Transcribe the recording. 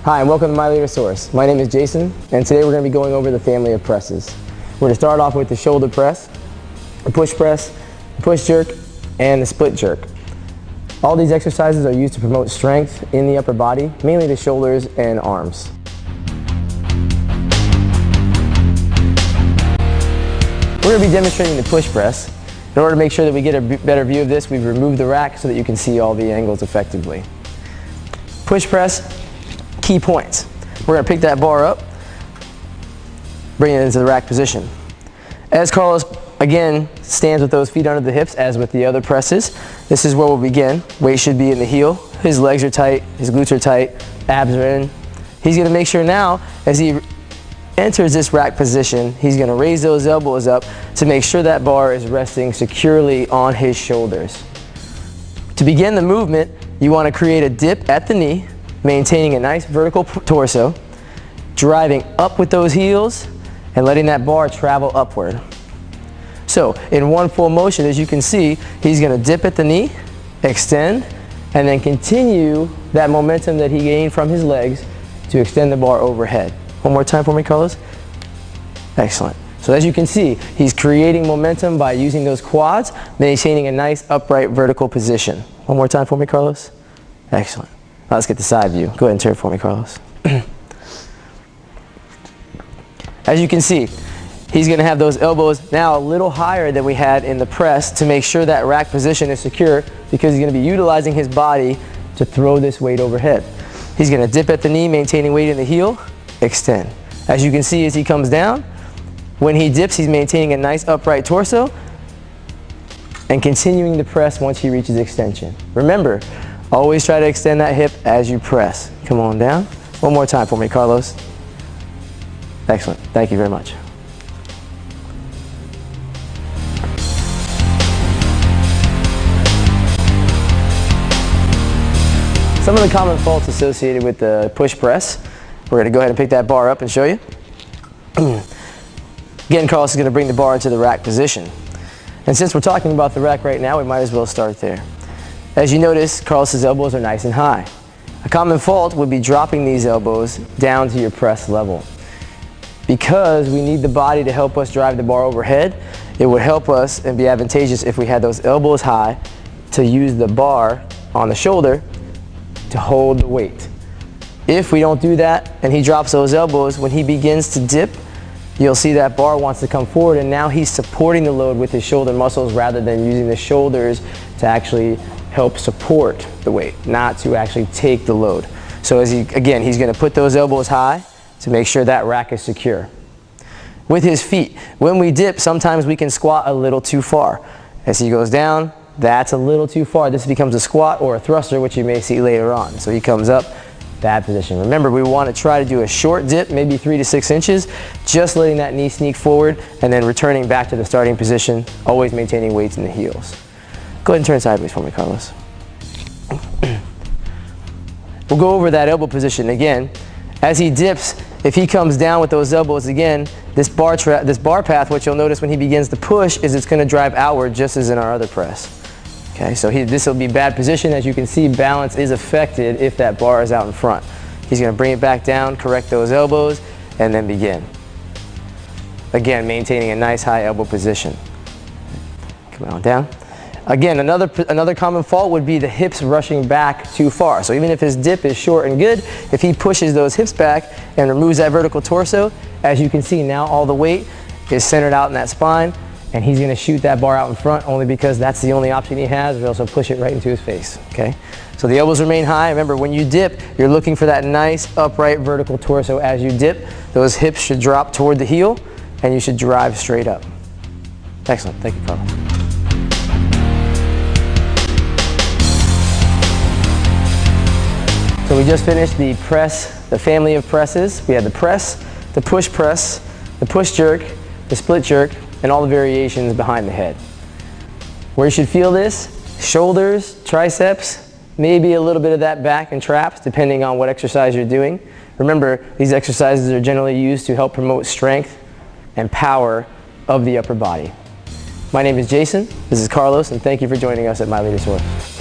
Hi, and welcome to My Leader Source. My name is Jason, and today we're going to be going over the family of presses. We're going to start off with the shoulder press, the push press, the push jerk, and the split jerk. All these exercises are used to promote strength in the upper body, mainly the shoulders and arms. We're going to be demonstrating the push press. In order to make sure that we get a better view of this, we've removed the rack so that you can see all the angles effectively. Push press, key points. We're going to pick that bar up, bring it into the rack position. As Carlos, again, stands with those feet under the hips, as with the other presses, this is where we'll begin. Weight should be in the heel. His legs are tight, his glutes are tight, abs are in. He's going to make sure now, as he enters this rack position, he's going to raise those elbows up to make sure that bar is resting securely on his shoulders. To begin the movement, you want to create a dip at the knee, maintaining a nice vertical torso, driving up with those heels, and letting that bar travel upward. So, in one full motion, as you can see, he's going to dip at the knee, extend, and then continue that momentum that he gained from his legs to extend the bar overhead. One more time for me, Carlos. Excellent. So as you can see, he's creating momentum by using those quads, maintaining a nice upright vertical position. One more time for me, Carlos. Excellent. Now let's get the side view. Go ahead and turn for me, Carlos. As you can see, he's going to have those elbows now a little higher than we had in the press to make sure that rack position is secure, because he's going to be utilizing his body to throw this weight overhead. He's going to dip at the knee, maintaining weight in the heel, extend. As you can see, as he comes down, when he dips, he's maintaining a nice upright torso and continuing the press once he reaches extension. Remember, always try to extend that hip as you press. Come on down. One more time for me, Carlos. Excellent. Thank you very much. Some of the common faults associated with the push press. We're going to go ahead and pick that bar up and show you. Again, Carlos is going to bring the bar into the rack position. And since we're talking about the rack right now, we might as well start there. As you notice, Carlos's elbows are nice and high. A common fault would be dropping these elbows down to your press level. Because we need the body to help us drive the bar overhead, it would help us and be advantageous if we had those elbows high to use the bar on the shoulder to hold the weight. If we don't do that and he drops those elbows, when he begins to dip, you'll see that bar wants to come forward, and now he's supporting the load with his shoulder muscles rather than using the shoulders to actually help support the weight, not to actually take the load. So as he's going to put those elbows high to make sure that rack is secure. With his feet, when we dip, sometimes we can squat a little too far. As he goes down, that's a little too far. This becomes a squat or a thruster, which you may see later on. So he comes up, bad position. Remember, we want to try to do a short dip, maybe 3 to 6 inches, just letting that knee sneak forward and then returning back to the starting position, always maintaining weights in the heels. Go ahead and turn sideways for me, Carlos. We'll go over that elbow position again. As he dips, if he comes down with those elbows again, this bar path, what you'll notice when he begins to push, is it's going to drive outward just as in our other press. Okay, so this will be bad position. As you can see, balance is affected if that bar is out in front. He's going to bring it back down, correct those elbows, and then begin. Again, maintaining a nice high elbow position. Come on down. Again, another common fault would be the hips rushing back too far. So even if his dip is short and good, if he pushes those hips back and removes that vertical torso, as you can see now, all the weight is centered out in that spine, and he's going to shoot that bar out in front only because that's the only option he has, or else he'll push it right into his face. Okay? So the elbows remain high. Remember, when you dip, you're looking for that nice upright vertical torso as you dip. Those hips should drop toward the heel, and you should drive straight up. Excellent. Thank you, Carlos. So we just finished the press, the family of presses. We had the press, the push jerk, the split jerk, and all the variations behind the head. Where you should feel this: shoulders, triceps, maybe a little bit of that back and traps, depending on what exercise you're doing. Remember, these exercises are generally used to help promote strength and power of the upper body. My name is Jason, this is Carlos, and thank you for joining us at My Leader Source.